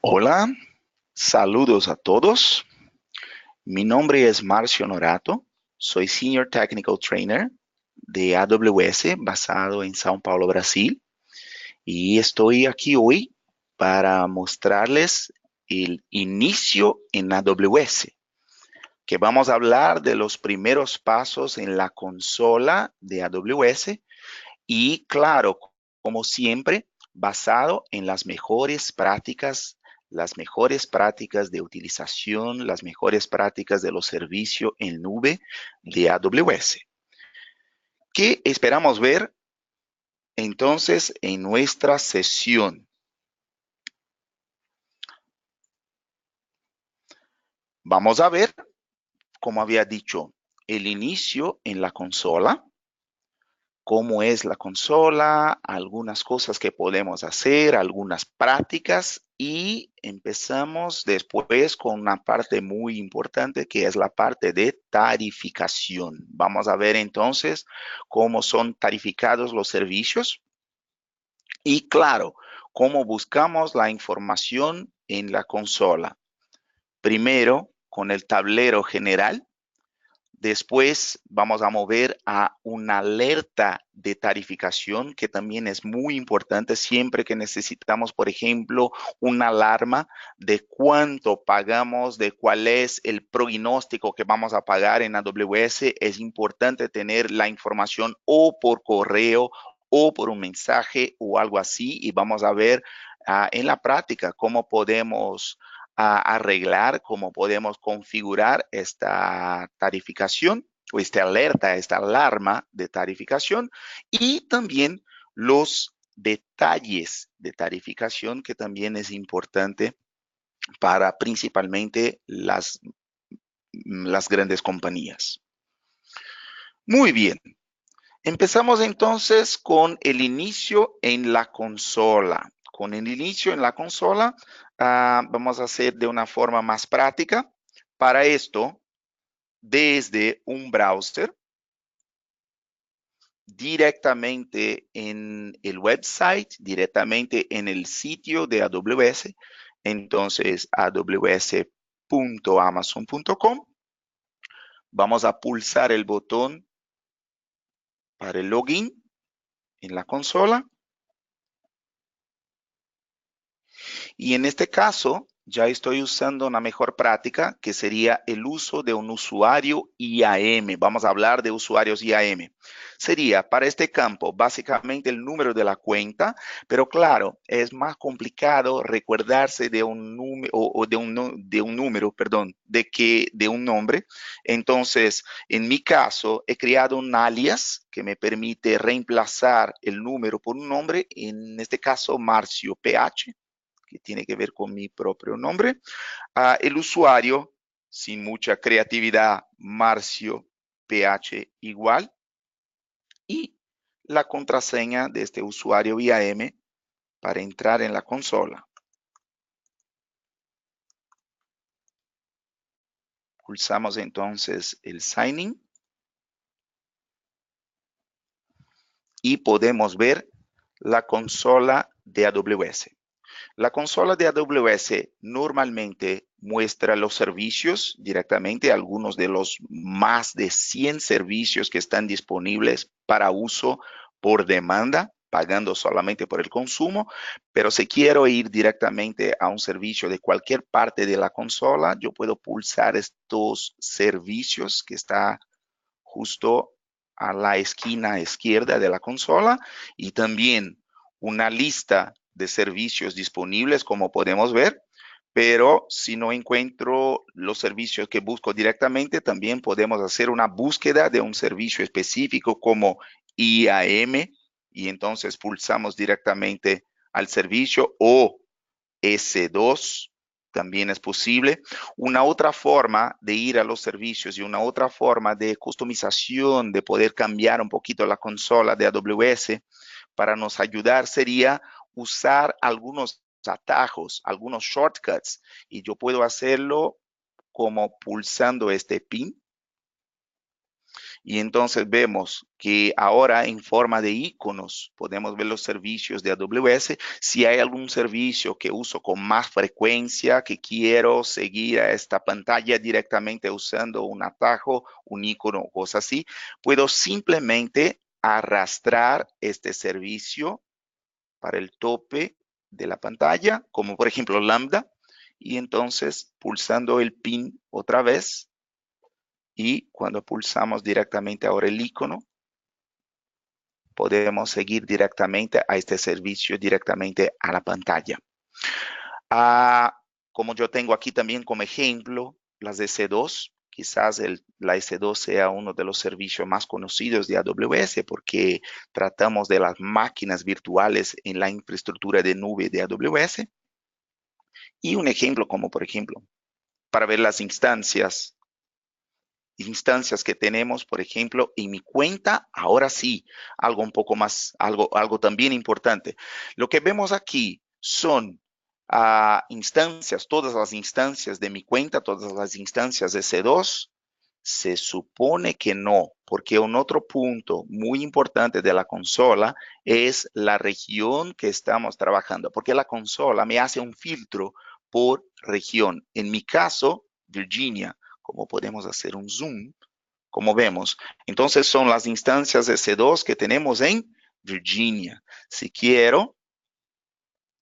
Hola, saludos a todos. Mi nombre es Marcio Norato. Soy Senior Technical Trainer de AWS basado en São Paulo, Brasil. Y estoy aquí hoy para mostrarles el inicio en AWS, que vamos a hablar de los primeros pasos en la consola de AWS y claro, como siempre, basado en las mejores prácticas de utilización, las mejores prácticas de los servicios en nube de AWS. ¿Qué esperamos ver entonces en nuestra sesión? Vamos a ver, como había dicho, el inicio en la consola, cómo es la consola, algunas cosas que podemos hacer, algunas prácticas y empezamos después con una parte muy importante que es la parte de tarificación. Vamos a ver entonces cómo son tarificados los servicios y claro, cómo buscamos la información en la consola. Primero, con el tablero general. Después vamos a mover a una alerta de tarificación, que también es muy importante siempre que necesitamos, por ejemplo, una alarma de cuánto pagamos, de cuál es el pronóstico que vamos a pagar en AWS. Es importante tener la información o por correo o por un mensaje o algo así y vamos a ver en la práctica cómo podemos arreglar, cómo podemos configurar esta tarificación o esta alerta, esta alarma de tarificación y también los detalles de tarificación que también es importante para principalmente las grandes compañías. Muy bien, empezamos entonces con el inicio en la consola. Con el inicio en la consola, vamos a hacer de una forma más práctica. Para esto, desde un browser, directamente en el website, directamente en el sitio de AWS, entonces aws.amazon.com, vamos a pulsar el botón para el login en la consola. Y en este caso, ya estoy usando una mejor práctica que sería el uso de un usuario IAM. Vamos a hablar de usuarios IAM. Sería para este campo básicamente el número de la cuenta, pero claro, es más complicado recordarse de un número o de un número, perdón, de un nombre. Entonces, en mi caso, he creado un alias que me permite reemplazar el número por un nombre, en este caso Marcio PH, que tiene que ver con mi propio nombre. El usuario, sin mucha creatividad, Marcio PH igual. Y la contraseña de este usuario IAM para entrar en la consola. Pulsamos entonces el Sign In. Y podemos ver la consola de AWS. La consola de AWS normalmente muestra los servicios directamente, algunos de los más de 100 servicios que están disponibles para uso por demanda, pagando solamente por el consumo, pero si quiero ir directamente a un servicio de cualquier parte de la consola, yo puedo pulsar estos servicios que está justo a la esquina izquierda de la consola y también una lista de servicios disponibles, como podemos ver, pero si no encuentro los servicios que busco directamente, también podemos hacer una búsqueda de un servicio específico como IAM y entonces pulsamos directamente al servicio o S2 también es posible. Una otra forma de ir a los servicios y una otra forma de customización, de poder cambiar un poquito la consola de AWS para nos ayudar sería usar algunos atajos, algunos shortcuts. Y yo puedo hacerlo como pulsando este pin. Y entonces vemos que ahora en forma de iconos podemos ver los servicios de AWS. Si hay algún servicio que uso con más frecuencia, que quiero seguir a esta pantalla directamente usando un atajo, un icono o cosas así, puedo simplemente arrastrar este servicio para el tope de la pantalla, como por ejemplo Lambda, y entonces pulsando el pin otra vez, y cuando pulsamos directamente ahora el icono, podemos seguir directamente a este servicio, directamente a la pantalla. Como yo tengo aquí también como ejemplo las EC2, quizás la EC2 sea uno de los servicios más conocidos de AWS porque tratamos de las máquinas virtuales en la infraestructura de nube de AWS. Y un ejemplo como, por ejemplo, para ver las instancias que tenemos, por ejemplo, en mi cuenta, ahora sí, algo un poco más, algo también importante. Lo que vemos aquí son instancias, todas las instancias de mi cuenta, todas las instancias de C2. Se supone que no, porque un otro punto muy importante de la consola es la región que estamos trabajando, porque la consola me hace un filtro por región. En mi caso, Virginia, como podemos hacer un zoom, como vemos. Entonces son las instancias de C2 que tenemos en Virginia. Si quiero,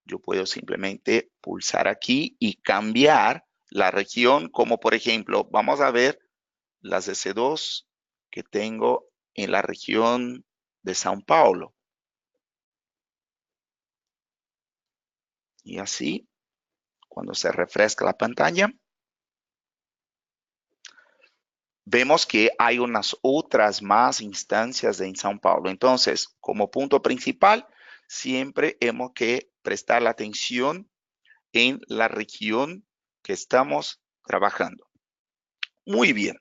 yo puedo simplemente pulsar aquí y cambiar la región, como por ejemplo, vamos a ver las EC2 que tengo en la región de São Paulo. Y así, cuando se refresca la pantalla, vemos que hay unas otras más instancias en São Paulo. Entonces, como punto principal, siempre hemos que prestar la atención en la región que estamos trabajando. Muy bien.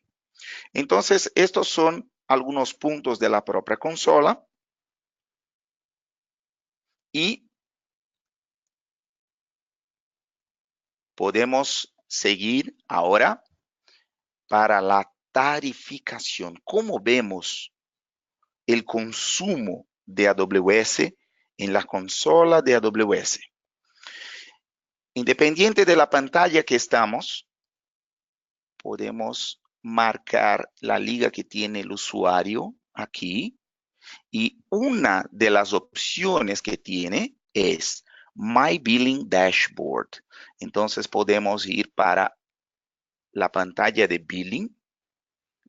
Entonces, estos son algunos puntos de la propia consola. Y podemos seguir ahora para la tarificación. ¿Cómo vemos el consumo de AWS en la consola de AWS? Independiente de la pantalla que estamos, podemos marcar la liga que tiene el usuario aquí. Y una de las opciones que tiene es My Billing Dashboard. Entonces podemos ir para la pantalla de billing,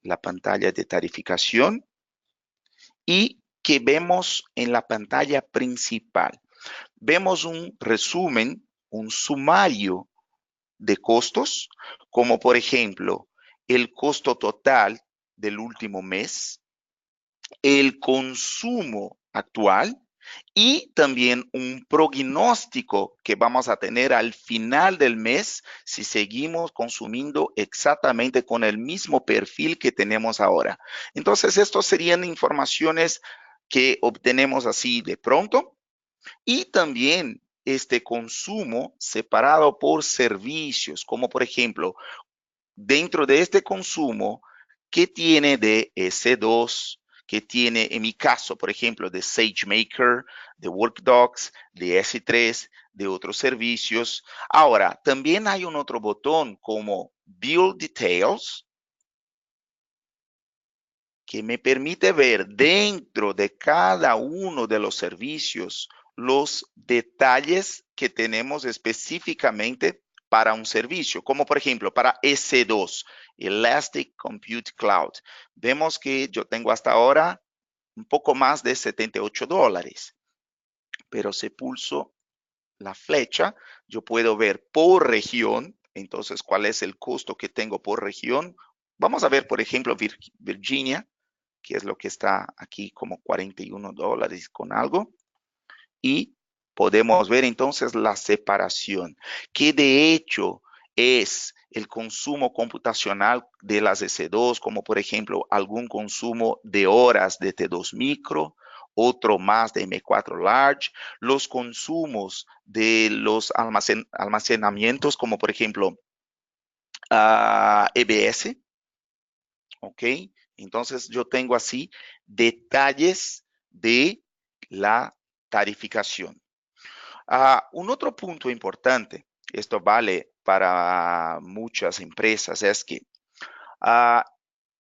la pantalla de tarificación y que vemos en la pantalla principal. Vemos un resumen, un sumario de costos, como por ejemplo, el costo total del último mes, el consumo actual y también un pronóstico que vamos a tener al final del mes si seguimos consumiendo exactamente con el mismo perfil que tenemos ahora. Entonces, estos serían informaciones que obtenemos así de pronto y también este consumo separado por servicios, como por ejemplo, dentro de este consumo, ¿qué tiene de S2? ¿Qué tiene, en mi caso, por ejemplo, de SageMaker, de WorkDocs, de S3, de otros servicios? Ahora, también hay un otro botón como Build Details, que me permite ver dentro de cada uno de los servicios los detalles que tenemos específicamente para un servicio, como por ejemplo para S2, Elastic Compute Cloud. Vemos que yo tengo hasta ahora un poco más de $78, pero si pulso la flecha, yo puedo ver por región, entonces cuál es el costo que tengo por región. Vamos a ver, por ejemplo, Virginia, que es lo que está aquí como $41 con algo. Y podemos ver entonces la separación, que de hecho es el consumo computacional de las S2, como por ejemplo algún consumo de horas de T2 micro, otro más de M4 large, los consumos de los almacenamientos, como por ejemplo EBS, ¿ok? Entonces yo tengo así detalles de la tarificación. Un otro punto importante, esto vale para muchas empresas, es que ah,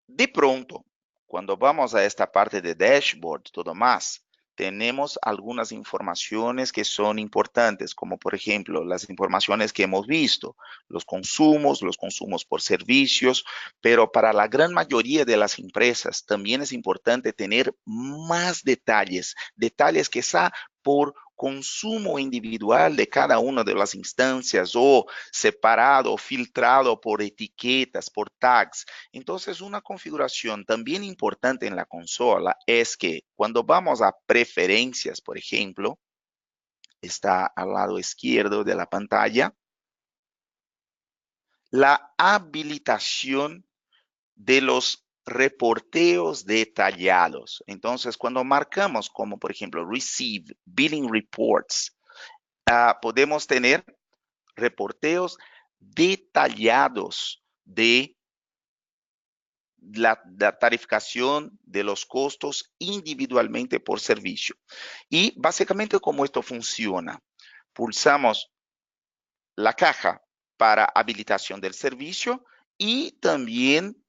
de pronto, cuando vamos a esta parte de dashboard, todo más, tenemos algunas informaciones que son importantes, como por ejemplo las informaciones que hemos visto, los consumos por servicios, pero para la gran mayoría de las empresas también es importante tener más detalles, detalles quizá por consumo individual de cada una de las instancias o separado, filtrado por etiquetas, por tags. Entonces, una configuración también importante en la consola es que cuando vamos a preferencias, por ejemplo, está al lado izquierdo de la pantalla, la habilitación de los reporteos detallados. Entonces, cuando marcamos como, por ejemplo, Receive Billing Reports, podemos tener reporteos detallados de la tarificación de los costos individualmente por servicio. Y básicamente, ¿cómo esto funciona? Pulsamos la caja para habilitación del servicio y también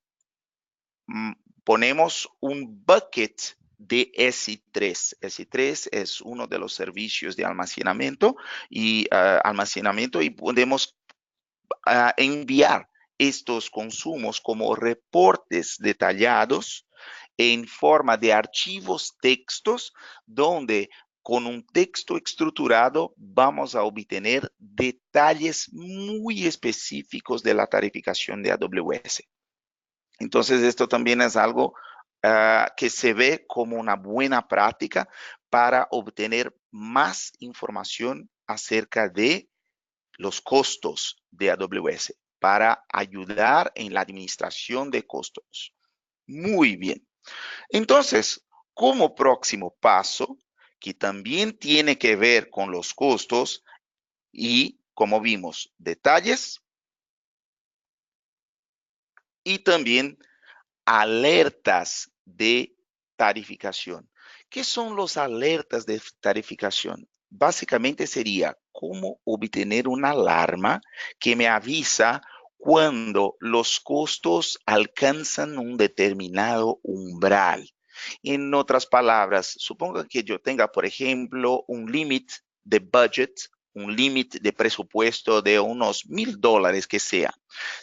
ponemos un bucket de S3. S3 es uno de los servicios de almacenamiento y podemos enviar estos consumos como reportes detallados en forma de archivos textos donde con un texto estructurado vamos a obtener detalles muy específicos de la tarificación de AWS. Entonces, esto también es algo que se ve como una buena práctica para obtener más información acerca de los costos de AWS para ayudar en la administración de costos. Muy bien. Entonces, como próximo paso, que también tiene que ver con los costos y, como vimos, detalles y también alertas de tarificación. ¿Qué son los alertas de tarificación? Básicamente sería cómo obtener una alarma que me avisa cuando los costos alcanzan un determinado umbral. En otras palabras, suponga que yo tenga, por ejemplo, un límite de budget, un límite de presupuesto de unos $1,000 que sea.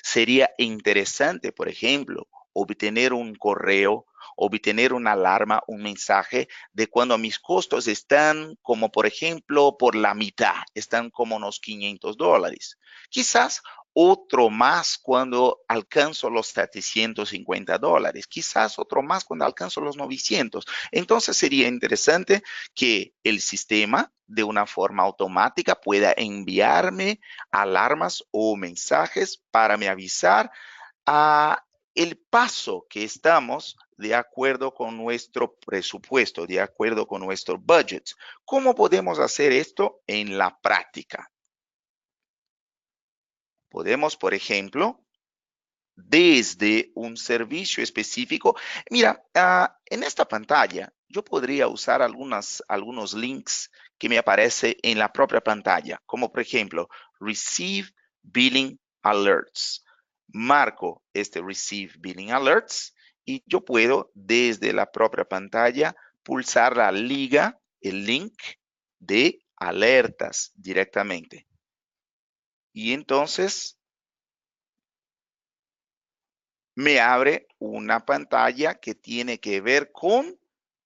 Sería interesante, por ejemplo, obtener un correo, obtener una alarma, un mensaje de cuando mis costos están como, por ejemplo, por la mitad, están como unos $500. Quizás otro más cuando alcanzo los $750, quizás otro más cuando alcanzo los 900. Entonces sería interesante que el sistema de una forma automática pueda enviarme alarmas o mensajes para me avisar a el paso que estamos de acuerdo con nuestro presupuesto, de acuerdo con nuestro budget. ¿Cómo podemos hacer esto en la práctica? Podemos, por ejemplo, desde un servicio específico. Mira, en esta pantalla yo podría usar algunos links que me aparecen en la propia pantalla, como por ejemplo, Receive Billing Alerts. Marco este Receive Billing Alerts y yo puedo desde la propia pantalla pulsar la liga, el link de alertas directamente. Y entonces me abre una pantalla que tiene que ver con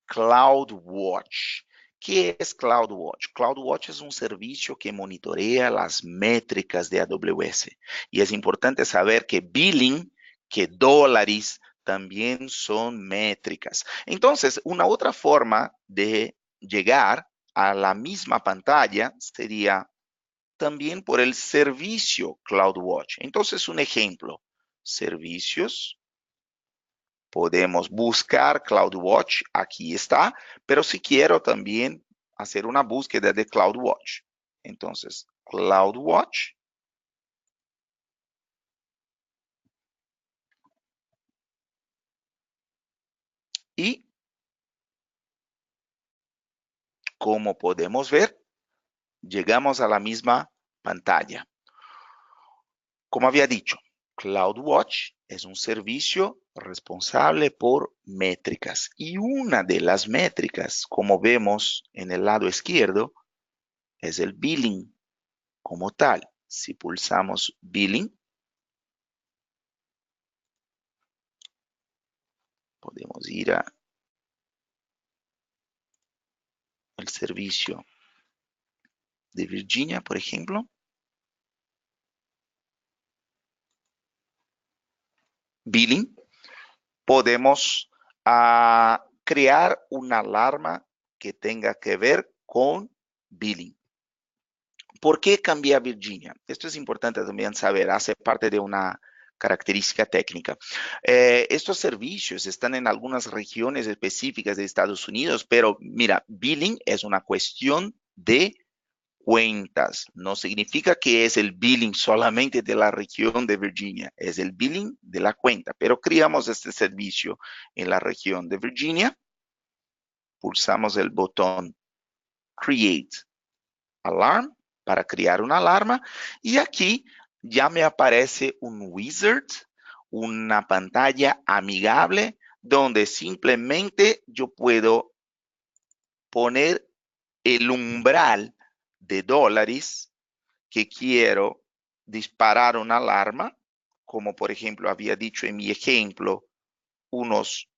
CloudWatch. ¿Qué es CloudWatch? CloudWatch es un servicio que monitorea las métricas de AWS. Y es importante saber que billing, que dólares, también son métricas. Entonces, una otra forma de llegar a la misma pantalla sería también por el servicio CloudWatch. Entonces, un ejemplo, servicios, podemos buscar CloudWatch, aquí está, pero si quiero también hacer una búsqueda de CloudWatch. Entonces, CloudWatch. Y como podemos ver, llegamos a la misma pantalla. Como había dicho, CloudWatch es un servicio responsable por métricas y una de las métricas, como vemos en el lado izquierdo, es el billing como tal. Si pulsamos billing, podemos ir a el servicio de Virginia, por ejemplo. Billing, podemos crear una alarma que tenga que ver con billing. ¿Por qué cambié a Virginia? Esto es importante también saber, hace parte de una característica técnica. Estos servicios están en algunas regiones específicas de Estados Unidos, pero mira, billing es una cuestión de cuentas. No significa que es el billing solamente de la región de Virginia, es el billing de la cuenta, pero creamos este servicio en la región de Virginia. Pulsamos el botón Create Alarm para crear una alarma y aquí ya me aparece un wizard, una pantalla amigable donde simplemente yo puedo poner el umbral de dólares que quiero disparar una alarma, como por ejemplo había dicho en mi ejemplo, unos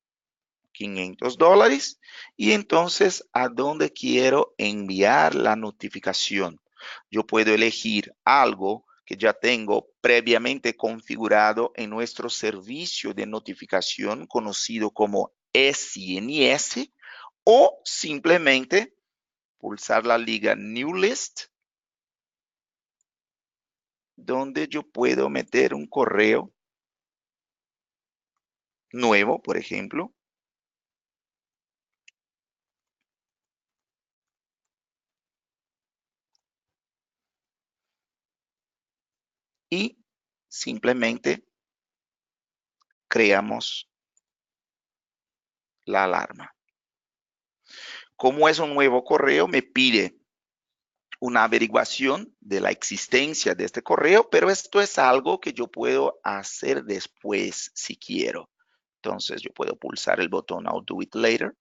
$500, y entonces a dónde quiero enviar la notificación. Yo puedo elegir algo que ya tengo previamente configurado en nuestro servicio de notificación conocido como SNS, o simplemente pulsar la liga New List, donde yo puedo meter un correo nuevo, por ejemplo, y simplemente creamos la alarma. Como es un nuevo correo, me pide una averiguación de la existencia de este correo, pero esto es algo que yo puedo hacer después si quiero. Entonces yo puedo pulsar el botón I'll do it later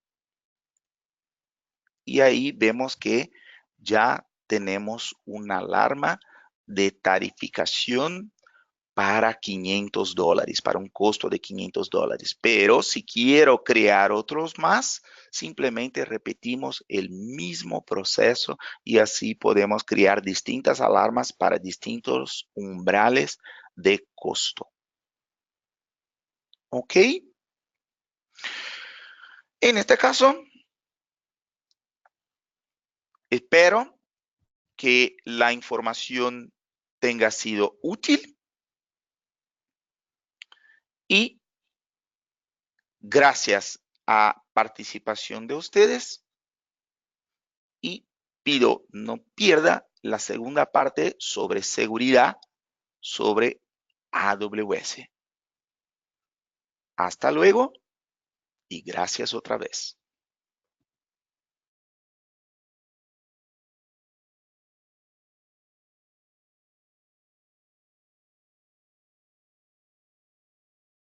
y ahí vemos que ya tenemos una alarma de tarificación para $500, para un costo de $500. Pero si quiero crear otros más, simplemente repetimos el mismo proceso y así podemos crear distintas alarmas para distintos umbrales de costo. ¿Ok? En este caso, espero que la información tenga sido útil y gracias a participación de ustedes y pido no pierda la segunda parte sobre seguridad sobre AWS. Hasta luego y gracias otra vez.